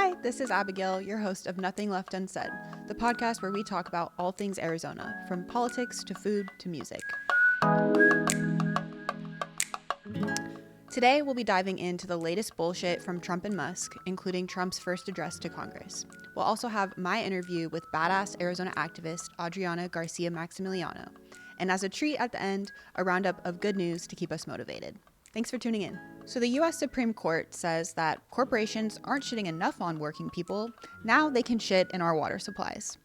Hi, this is Abigail, your host of Nothing Left Unsaid, the podcast where we talk about all things Arizona, from politics to food to music. Today, we'll be diving into the latest bullshit from Trump and Musk, including Trump's first address to Congress. We'll also have my interview with badass Arizona activist Adriana Garcia Maximiliano. And as a treat at the end, a roundup of good news to keep us motivated. Thanks for tuning in. So the U.S. Supreme Court says that corporations aren't shitting enough on working people. Now they can shit in our water supplies.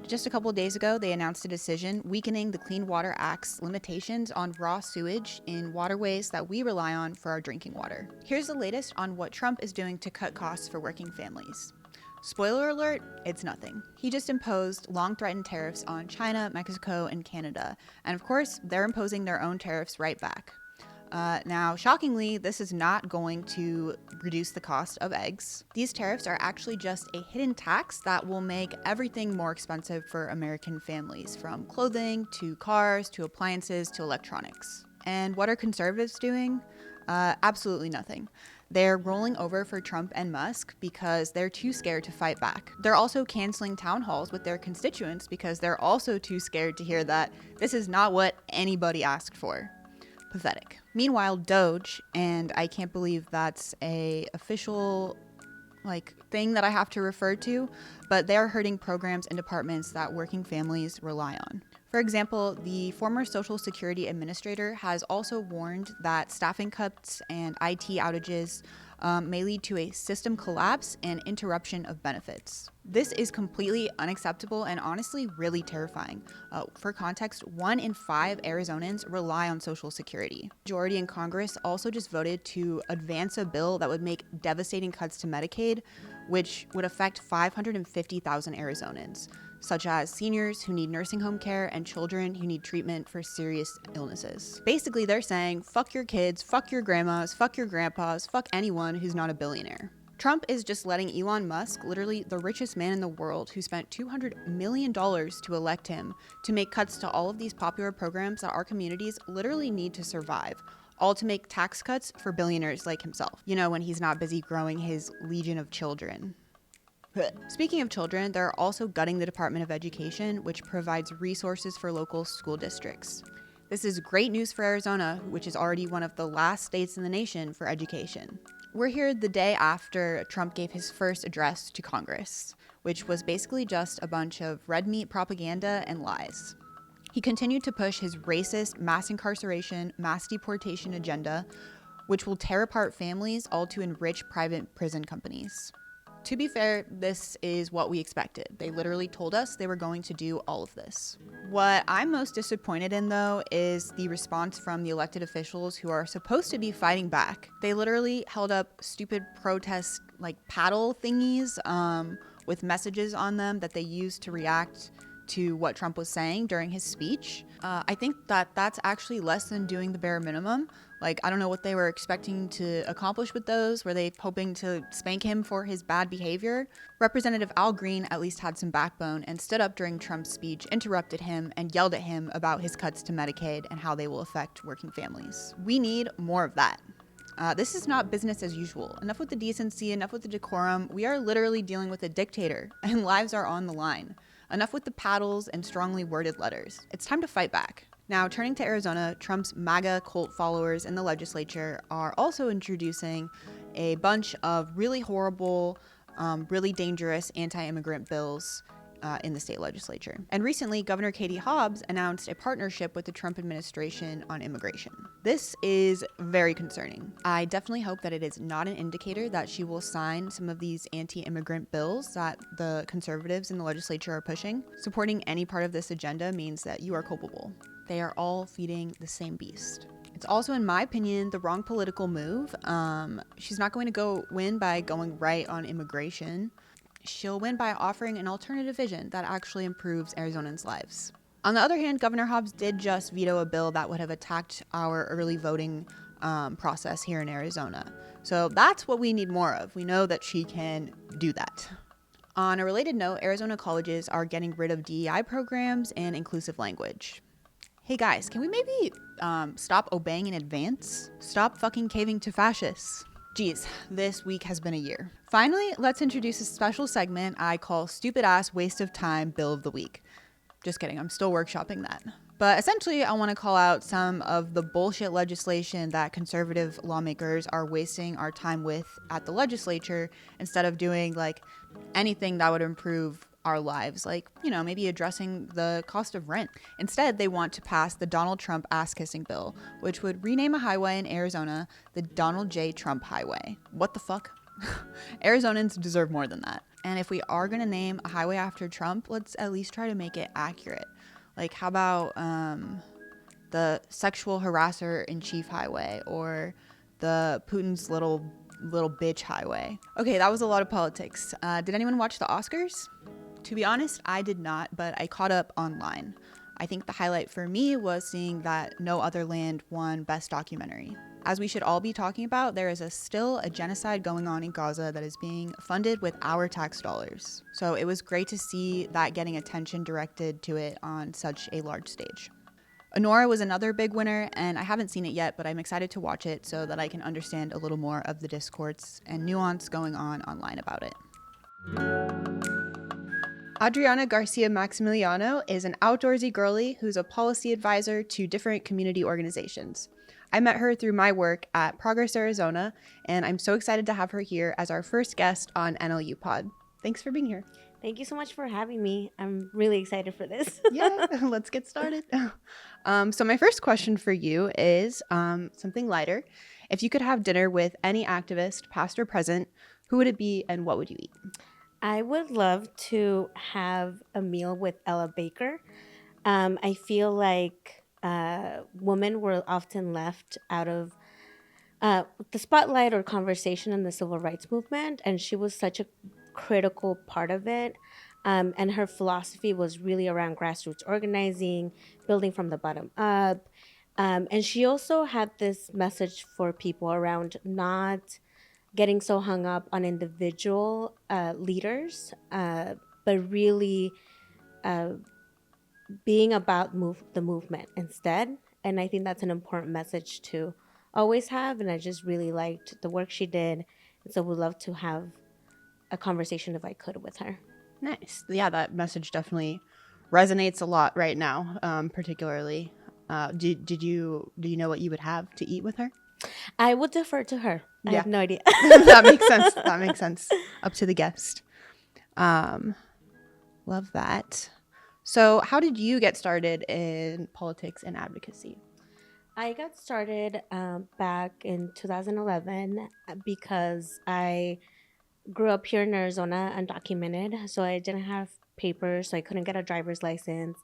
Just a couple of days ago, they announced a decision weakening the Clean Water Act's limitations on raw sewage in waterways that we rely on for our drinking water. Here's the latest on what Trump is doing to cut costs for working families. Spoiler alert, it's nothing. He just imposed long-threatened tariffs on China, Mexico, and Canada. And of course, they're imposing their own tariffs right back. Now, shockingly, this is not going to reduce the cost of eggs. These tariffs are actually just a hidden tax that will make everything more expensive for American families, from clothing to cars to appliances to electronics. And what are conservatives doing? Absolutely nothing. They're rolling over for Trump and Musk because they're too scared to fight back. They're also canceling town halls with their constituents because they're also too scared to hear that this is not what anybody asked for. Pathetic. Meanwhile, Doge, and I can't believe that's a official thing that I have to refer to, but they are hurting programs and departments that working families rely on. For example, the former Social Security Administrator has also warned that staffing cuts and IT outages may lead to a system collapse and interruption of benefits. This is completely unacceptable and honestly really terrifying. For context, 1 in 5 Arizonans rely on Social Security. Majority in Congress also just voted to advance a bill that would make devastating cuts to Medicaid, which would affect 550,000 Arizonans, such as seniors who need nursing home care and children who need treatment for serious illnesses. Basically, they're saying, fuck your kids, fuck your grandmas, fuck your grandpas, fuck anyone who's not a billionaire. Trump is just letting Elon Musk, literally the richest man in the world, who spent $200 million to elect him, to make cuts to all of these popular programs that our communities literally need to survive, all to make tax cuts for billionaires like himself. You know, when he's not busy growing his legion of children. Speaking of children, they're also gutting the Department of Education, which provides resources for local school districts. This is great news for Arizona, which is already one of the last states in the nation for education. We're here the day after Trump gave his first address to Congress, which was basically just a bunch of red meat propaganda and lies. He continued to push his racist mass incarceration, mass deportation agenda, which will tear apart families, all to enrich private prison companies. To be fair, this is what we expected. They literally told us they were going to do all of this. What I'm most disappointed in, though, is the response from the elected officials who are supposed to be fighting back. They literally held up stupid protest, paddle thingies with messages on them that they used to react to what Trump was saying during his speech. I think that that's actually less than doing the bare minimum. I don't know what they were expecting to accomplish with those. Were they hoping to spank him for his bad behavior? Representative Al Green at least had some backbone and stood up during Trump's speech, interrupted him, and yelled at him about his cuts to Medicaid and how they will affect working families. We need more of that. This is not business as usual. Enough with the decency, enough with the decorum. We are literally dealing with a dictator, and lives are on the line. Enough with the paddles and strongly worded letters. It's time to fight back. Now, turning to Arizona, Trump's MAGA cult followers in the legislature are also introducing a bunch of really horrible, really dangerous anti-immigrant bills in the state legislature. And recently, Governor Katie Hobbs announced a partnership with the Trump administration on immigration. This is very concerning. I definitely hope that it is not an indicator that she will sign some of these anti-immigrant bills that the conservatives in the legislature are pushing. Supporting any part of this agenda means that you are culpable. They are all feeding the same beast. It's also, in my opinion, the wrong political move. She's not going to go win by going right on immigration. She'll win by offering an alternative vision that actually improves Arizonans' lives. On the other hand, Governor Hobbs did just veto a bill that would have attacked our early voting process here in Arizona. So that's what we need more of. We know that she can do that. On a related note, Arizona colleges are getting rid of DEI programs and inclusive language. Hey guys, can we maybe stop obeying in advance? Stop fucking caving to fascists. Geez, this week has been a year. Finally, let's introduce a special segment I call Stupid Ass Waste of Time Bill of the Week. Just kidding, I'm still workshopping that. But essentially, I want to call out some of the bullshit legislation that conservative lawmakers are wasting our time with at the legislature instead of doing like anything that would improve our lives, like, you know, maybe addressing the cost of rent. Instead, they want to pass the Donald Trump ass-kissing bill, which would rename a highway in Arizona the Donald J. Trump Highway. What the fuck? Arizonans deserve more than that. And if we are going to name a highway after Trump, let's at least try to make it accurate. Like, how about the sexual harasser in chief highway, or the Putin's little bitch highway? Okay, that was a lot of politics. Did anyone watch the Oscars? To be honest, I did not, but I caught up online. I think the highlight for me was seeing that No Other Land won Best Documentary. As we should all be talking about, there is still a genocide going on in Gaza that is being funded with our tax dollars. So it was great to see that getting attention directed to it on such a large stage. Honora was another big winner, and I haven't seen it yet, but I'm excited to watch it so that I can understand a little more of the discourse and nuance going on online about it. Adriana Garcia Maximiliano is an outdoorsy girly who's a policy advisor to different community organizations. I met her through my work at Progress Arizona, and I'm so excited to have her here as our first guest on NLUPOD. Thanks for being here. Thank you so much for having me. I'm really excited for this. Yeah, let's get started. So my first question for you is something lighter. If you could have dinner with any activist, past or present, who would it be and what would you eat? I would love to have a meal with Ella Baker. I feel like women were often left out of the spotlight or conversation in the civil rights movement, and she was such a critical part of it. And her philosophy was really around grassroots organizing, building from the bottom up. And she also had this message for people around not getting so hung up on individual leaders, but really being about the movement instead. And I think that's an important message to always have. And I just really liked the work she did. And so would love to have a conversation if I could with her. Nice. Yeah, that message definitely resonates a lot right now, particularly. Do you know what you would have to eat with her? I would defer to her. I have no idea. That makes sense. That makes sense. Up to the guest. Love that. So how did you get started in politics and advocacy? I got started back in 2011 because I grew up here in Arizona undocumented. So I didn't have papers, so I couldn't get a driver's license.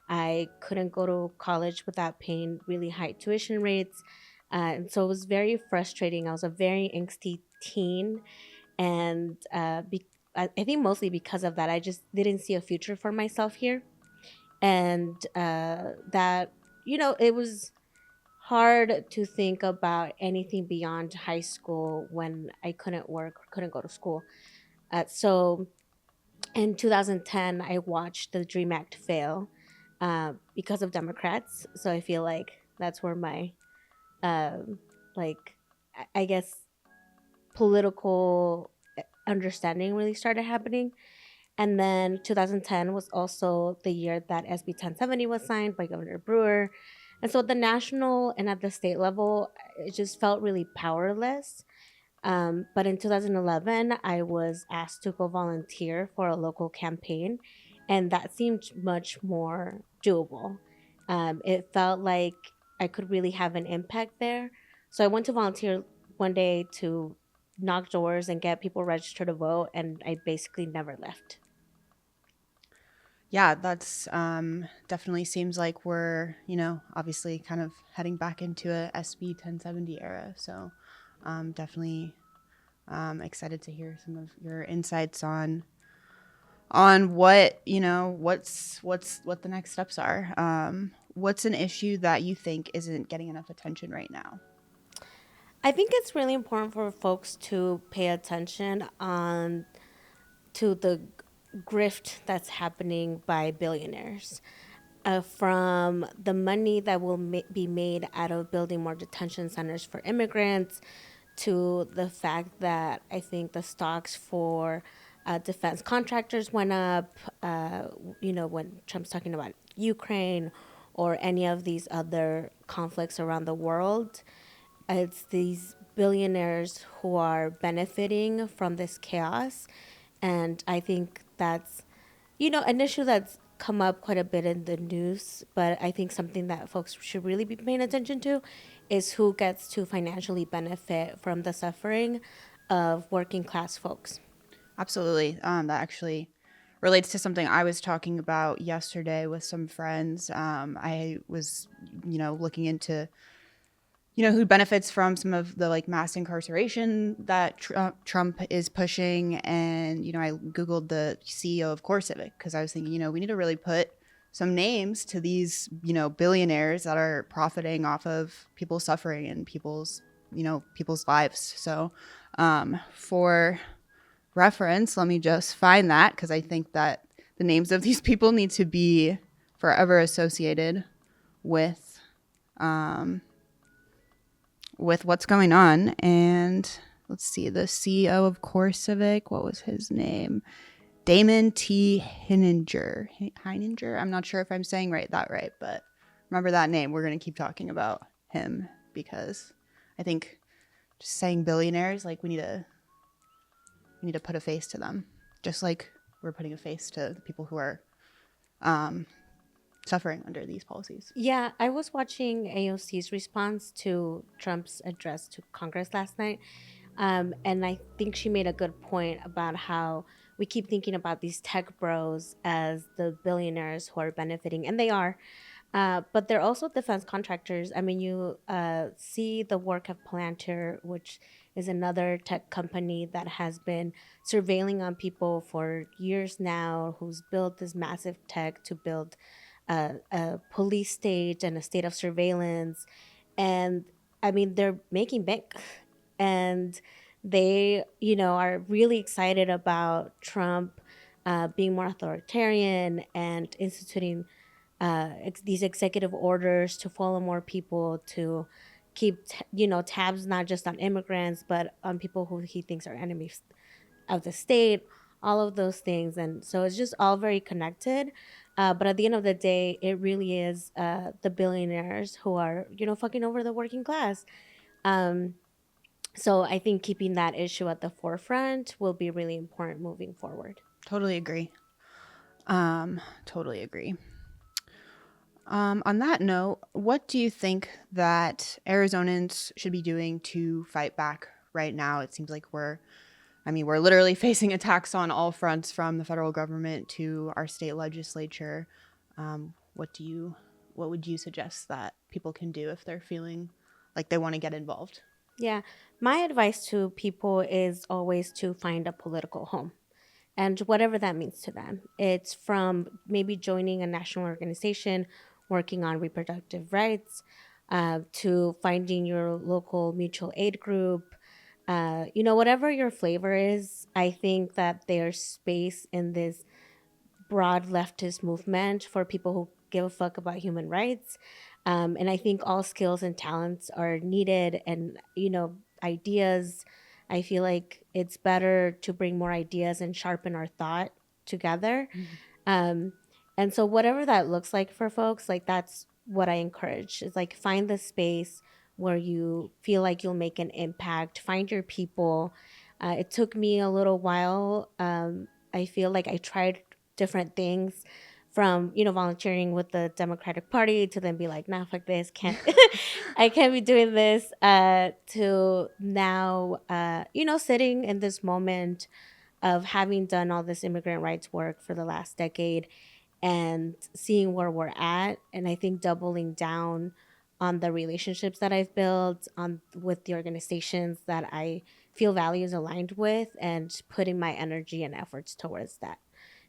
I couldn't go to college without paying really high tuition rates. And so it was very frustrating. I was a very angsty teen. And I think mostly because of that, I just didn't see a future for myself here. And that, it was hard to think about anything beyond high school when I couldn't work or couldn't go to school. So in 2010, I watched the DREAM Act fail because of Democrats. So I feel like that's where my I guess political understanding really started happening. And then 2010 was also the year that SB 1070 was signed by Governor Brewer. And so at the national and at the state level, it just felt really powerless. But in 2011, I was asked to go volunteer for a local campaign, and that seemed much more doable. It felt like I could really have an impact there. So I went to volunteer one day to knock doors and get people registered to vote, and I basically never left. Yeah, that's definitely seems like we're, obviously kind of heading back into a SB 1070 era. So definitely excited to hear some of your insights on what, what the next steps are. What's an issue that you think isn't getting enough attention right now? I think it's really important for folks to pay attention to the grift that's happening by billionaires. From the money that will be made out of building more detention centers for immigrants to the fact that I think the stocks for defense contractors went up, when Trump's talking about Ukraine or any of these other conflicts around the world. It's these billionaires who are benefiting from this chaos. And I think that's, an issue that's come up quite a bit in the news, but I think something that folks should really be paying attention to is who gets to financially benefit from the suffering of working class folks. Absolutely. That actually relates to something I was talking about yesterday with some friends. I was, looking into, who benefits from some of the like mass incarceration that Trump is pushing. And, I Googled the CEO of CoreCivic because I was thinking, we need to really put some names to these, billionaires that are profiting off of people's suffering and people's lives. So for reference, let me just find that because I think that the names of these people need to be forever associated with what's going on. And let's see, the CEO of CoreCivic, what was his name? Damon T. Heininger. I'm not sure if I'm saying that right, but remember that name. We're going to keep talking about him because I think just saying billionaires, like we need to put a face to them, just like we're putting a face to the people who are suffering under these policies. Yeah, I was watching AOC's response to Trump's address to Congress last night. And I think she made a good point about how we keep thinking about these tech bros as the billionaires who are benefiting, and they are. But they're also defense contractors. I mean, you see the work of Palantir, which is another tech company that has been surveilling on people for years now, who's built this massive tech to build a police state and a state of surveillance. And I mean, they're making bank. And they, are really excited about Trump being more authoritarian and instituting these executive orders to follow more people, to keep tabs not just on immigrants but on people who he thinks are enemies of the state, all of those things. And so it's just all very connected. But at the end of the day, it really is the billionaires who are fucking over the working class. So I think keeping that issue at the forefront will be really important moving forward. Totally agree. Totally agree. On that note, what do you think that Arizonans should be doing to fight back right now? It seems like we're literally facing attacks on all fronts, from the federal government to our state legislature. What would you suggest that people can do if they're feeling like they want to get involved? Yeah, my advice to people is always to find a political home, and whatever that means to them. It's from maybe joining a national organization working on reproductive rights, to finding your local mutual aid group. Whatever your flavor is, I think that there's space in this broad leftist movement for people who give a fuck about human rights. And I think all skills and talents are needed, and, ideas. I feel like it's better to bring more ideas and sharpen our thought together. Um, and so, whatever that looks like for folks, like that's what I encourage is like find the space where you feel like you'll make an impact, find your people. It took me a little while. I feel like I tried different things, from volunteering with the Democratic Party to then be like, nah, fuck this, can't I can't be doing this, to now sitting in this moment of having done all this immigrant rights work for the last decade and seeing where we're at. And I think doubling down on the relationships that I've built on with the organizations that I feel values aligned with, and putting my energy and efforts towards that.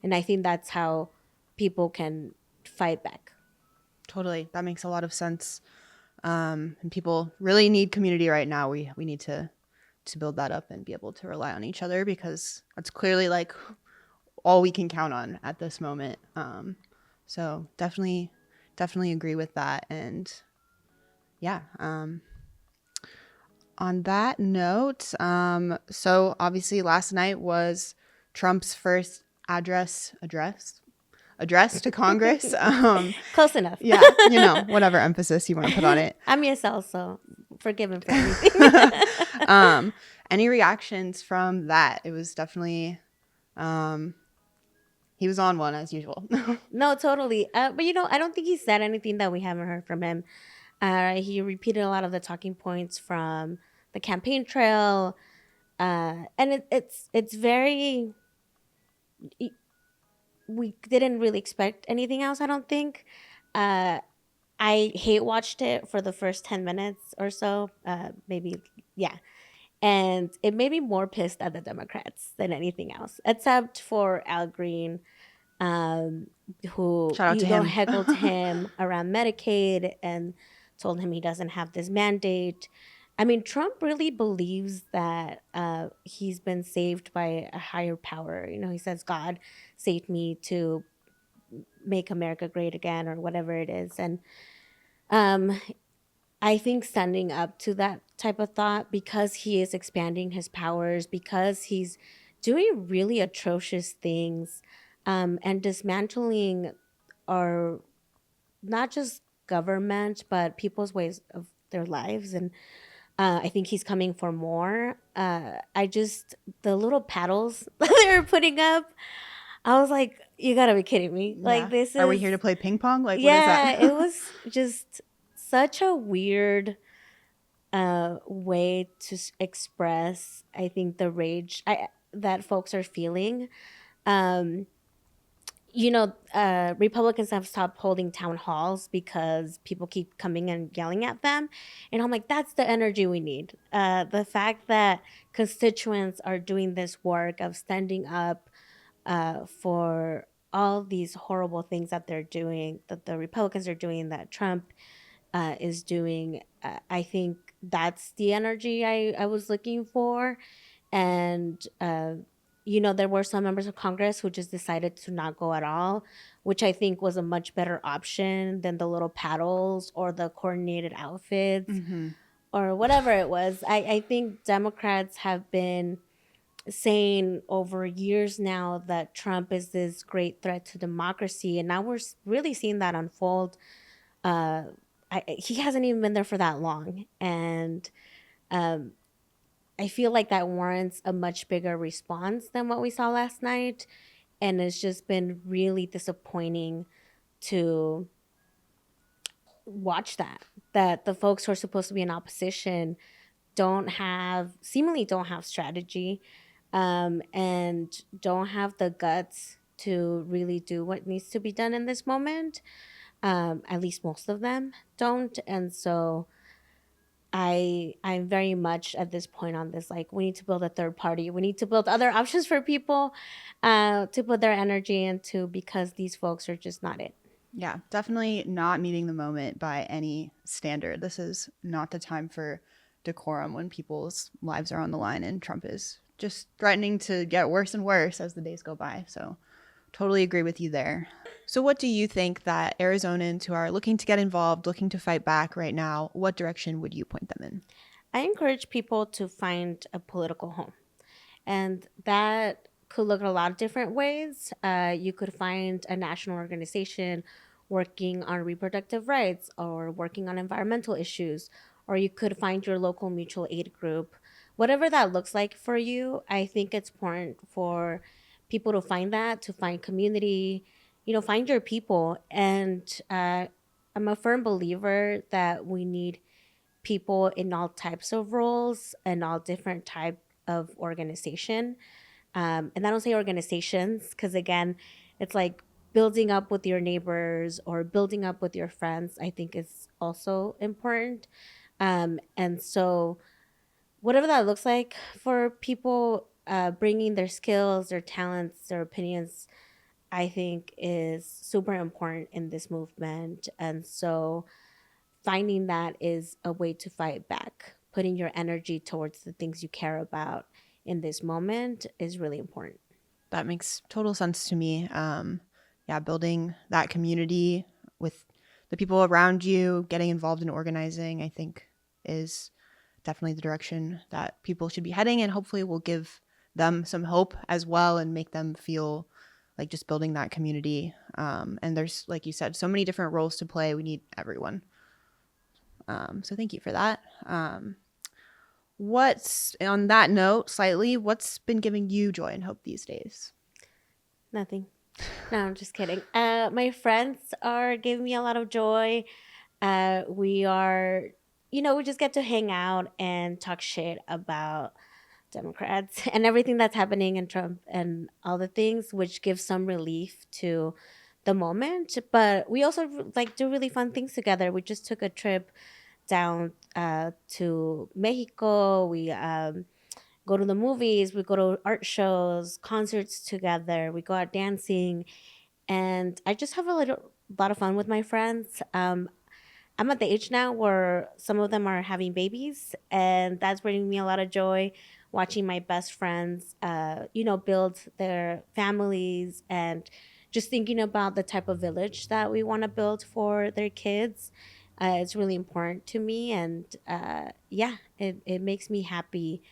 And I think that's how people can fight back. Totally. That makes a lot of sense. And people really need community right now. We need to build that up and be able to rely on each other, because that's clearly like all we can count on at this moment. So definitely agree with that. And yeah, On that note, so obviously last night was Trump's first address to Congress. Close enough. Yeah, whatever emphasis you want to put on it. I'm ESL, so forgiven for everything. Any reactions from that? It was definitely, he was on one as usual. No, totally. But I don't think he said anything that we haven't heard from him. He repeated a lot of the talking points from the campaign trail, and it's very. We didn't really expect anything else. I don't think. I hate watched it for the first 10 minutes or so. Maybe, yeah. And it made me more pissed at the Democrats than anything else, except for Al Green, um, who Shout out to him. heckled him around Medicaid and told him he doesn't have this mandate. I mean, Trump really believes that he's been saved by a higher power. He says, God saved me to make America great again, or whatever it is. And um, I think standing up to that type of thought, because he is expanding his powers, because he's doing really atrocious things, and dismantling our, not just government, but people's ways of their lives. And I think he's coming for more. The little paddles that they were putting up, I was like, you gotta be kidding me. Yeah. Like, this is. Are we here to play ping pong? Like, Yeah, what is that? It was just such a weird way to express, I think, the rage that folks are feeling. Um, Republicans have stopped holding town halls because people keep coming and yelling at them. And I'm like, that's the energy we need. The fact that constituents are doing this work of standing up for all these horrible things that they're doing, that the Republicans are doing, that Trump is doing. I think that's the energy I was looking for. And, there were some members of Congress who just decided to not go at all, which I think was a much better option than the little paddles or the coordinated outfits or whatever it was. I think Democrats have been saying over years now that Trump is this great threat to democracy. And now we're really seeing that unfold. He hasn't even been there for that long. And I feel like that warrants a much bigger response than what we saw last night. And it's just been really disappointing to watch that the folks who are supposed to be in opposition seemingly don't have strategy, and don't have the guts to really do what needs to be done in this moment. At least most of them don't. And so I'm very much at this point on this, like, we need to build a third party. We need to build other options for people to put their energy into, because these folks are just not it. Yeah, definitely not meeting the moment by any standard. This is not the time for decorum when people's lives are on the line, and Trump is just threatening to get worse and worse as the days go by. So totally agree with you there. So what do you think that Arizonans who are looking to get involved, looking to fight back right now, what direction would you point them in? I encourage people to find a political home. And that could look a lot of different ways. You could find a national organization working on reproductive rights or working on environmental issues, or you could find your local mutual aid group. Whatever that looks like for you, I think it's important for people to find that, to find community, find your people. And I'm a firm believer that we need people in all types of roles and all different type of organization. And I don't say organizations because, again, it's like building up with your neighbors or building up with your friends, I think is also important. And so whatever that looks like for people, bringing their skills, their talents, their opinions, I think is super important in this movement. And so finding that is a way to fight back. Putting your energy towards the things you care about in this moment is really important. That makes total sense to me. Yeah, building that community with the people around you, getting involved in organizing, I think is definitely the direction that people should be heading, and hopefully we'll give them some hope as well and make them feel like just building that community. And there's, like you said, so many different roles to play. We need everyone. So thank you for that. What's, on that note, slightly, what's been giving you joy and hope these days? Nothing. No, I'm just kidding. My friends are giving me a lot of joy. We are, we just get to hang out and talk shit about Democrats and everything that's happening in Trump and all the things, which gives some relief to the moment. But we also like do really fun things together. We just took a trip down to Mexico. We go to the movies. We go to art shows, concerts together. We go out dancing, and I just have a lot of fun with my friends. I'm at the age now where some of them are having babies, and that's bringing me a lot of joy watching my best friends, build their families and just thinking about the type of village that we want to build for their kids. It's really important to me, and it makes me happy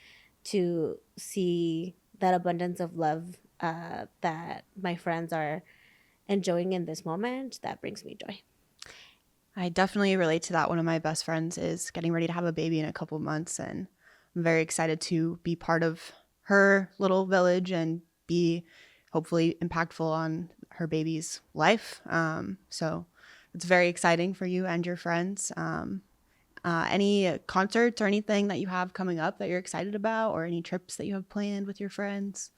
to see that abundance of love that my friends are enjoying in this moment. That brings me joy. I definitely relate to that. One of my best friends is getting ready to have a baby in a couple months, and I'm very excited to be part of her little village and be hopefully impactful on her baby's life. So it's very exciting for you and your friends. Any concerts or anything that you have coming up that you're excited about, or any trips that you have planned with your friends?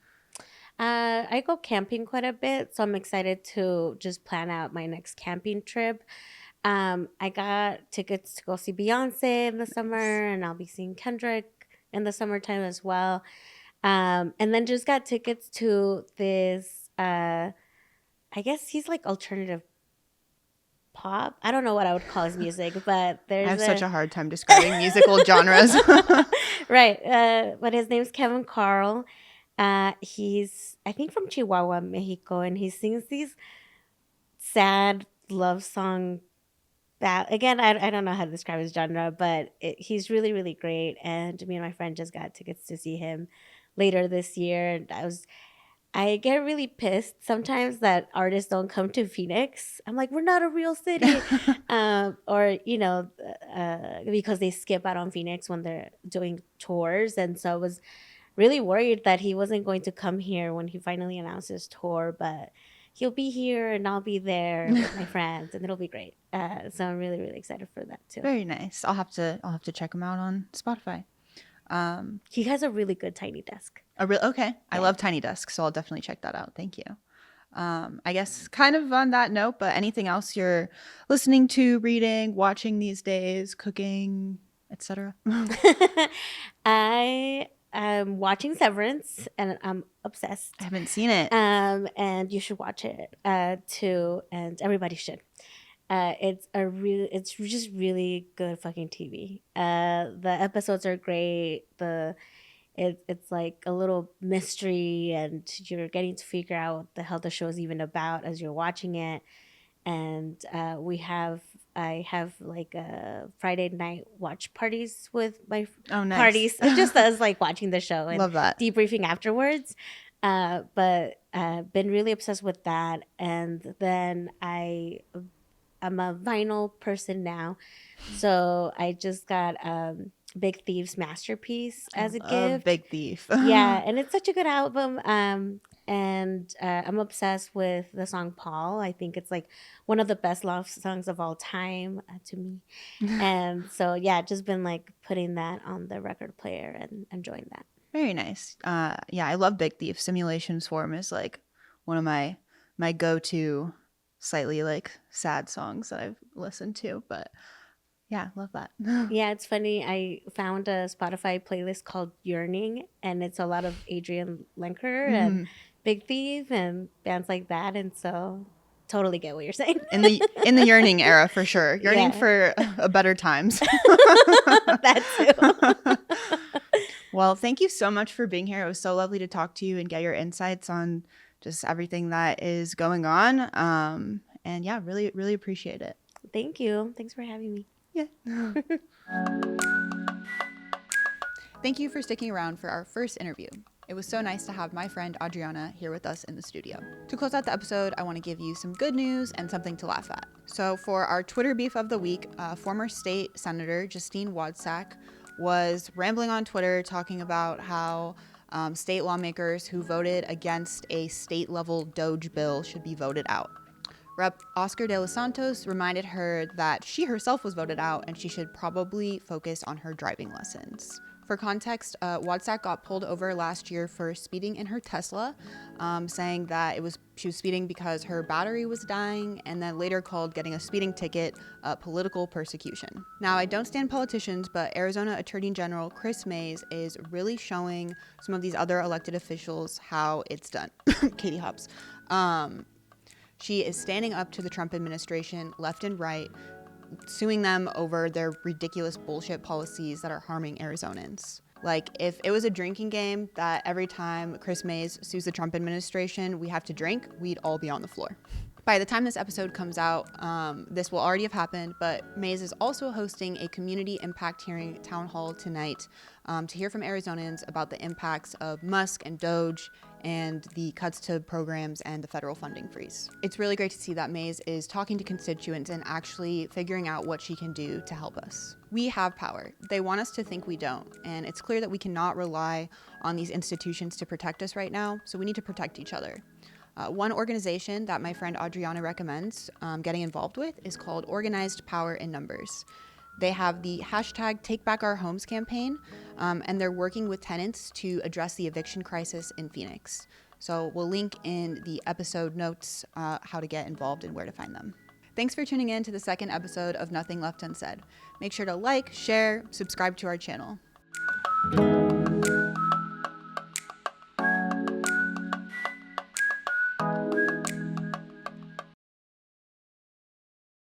I go camping quite a bit, so I'm excited to just plan out my next camping trip. I got tickets to go see Beyonce in the summer, and I'll be seeing Kendrick in the summertime as well. And then just got tickets to this, I guess he's like alternative pop. I don't know what I would call his music, but I have such a hard time describing musical genres. Right. But his name's Kevin Carl. He's, I think, from Chihuahua, Mexico, and he sings these sad love song. That again, I don't know how to describe his genre, but he's really, really great. And me and my friend just got tickets to see him later this year. And I get really pissed sometimes that artists don't come to Phoenix. I'm like, we're not a real city. Because they skip out on Phoenix when they're doing tours. And so I was really worried that he wasn't going to come here when he finally announced his tour, but he'll be here and I'll be there with my friends, and it'll be great. So I'm really, really excited for that too. Very nice. I'll have to check him out on Spotify. He has a really good Tiny Desk. Okay. Yeah. I love Tiny Desk, so I'll definitely check that out. Thank you. I guess kind of on that note, but anything else you're listening to, reading, watching these days, cooking, etc.? I am watching Severance, and I'm obsessed. I haven't seen it. And you should watch it too, and everybody should. It's just really good fucking TV. The episodes are great. It's like a little mystery, and you're getting to figure out what the hell the show is even about as you're watching it. And I have like a Friday night watch parties with my nice. parties. It's just us like watching the show and love that. Debriefing afterwards. But been really obsessed with that. And then I'm a vinyl person now, so I just got Big Thief's Masterpiece as a gift. Big Thief. Yeah, and it's such a good album. And I'm obsessed with the song Paul. I think it's like one of the best love songs of all time to me. And so, yeah, just been like putting that on the record player and enjoying that. Very nice. Yeah, I love Big Thief. Simulation Swarm is like one of my go-to slightly like sad songs that I've listened to, but yeah, love that. Yeah, it's funny. I found a Spotify playlist called Yearning, and it's a lot of Adrian Lenker and Big Thief and bands like that, and so totally get what you're saying. In the Yearning era, for sure. Yearning for a better times. That too. Well, thank you so much for being here. It was so lovely to talk to you and get your insights on just everything that is going on. And yeah, really, really appreciate it. Thank you. Thanks for having me. Yeah. Thank you for sticking around for our first interview. It was so nice to have my friend Adriana here with us in the studio. To close out the episode, I want to give you some good news and something to laugh at. So for our Twitter beef of the week, former state senator Justine Wadsack was rambling on Twitter talking about how state lawmakers who voted against a state-level Doge bill should be voted out. Rep. Oscar de los Santos reminded her that she herself was voted out and she should probably focus on her driving lessons. For context, Wadsack got pulled over last year for speeding in her Tesla, saying that she was speeding because her battery was dying, and then later called getting a speeding ticket political persecution. Now, I don't stand politicians, but Arizona Attorney General Chris Mays is really showing some of these other elected officials how it's done. Katie Hobbs. She is standing up to the Trump administration left and right, suing them over their ridiculous bullshit policies that are harming Arizonans. Like, if it was a drinking game that every time Chris Mays sues the Trump administration, we have to drink, we'd all be on the floor. By the time this episode comes out, this will already have happened, but Mays is also hosting a community impact hearing town hall tonight to hear from Arizonans about the impacts of Musk and Doge and the cuts to programs and the federal funding freeze. It's really great to see that Mays is talking to constituents and actually figuring out what she can do to help us. We have power. They want us to think we don't, and it's clear that we cannot rely on these institutions to protect us right now, so we need to protect each other. One organization that my friend Adriana recommends getting involved with is called Organized Power in Numbers. They have the hashtag Take Back Our Homes campaign, and they're working with tenants to address the eviction crisis in Phoenix. So we'll link in the episode notes how to get involved and where to find them. Thanks for tuning in to the second episode of Nothing Left Unsaid. Make sure to like, share, subscribe to our channel.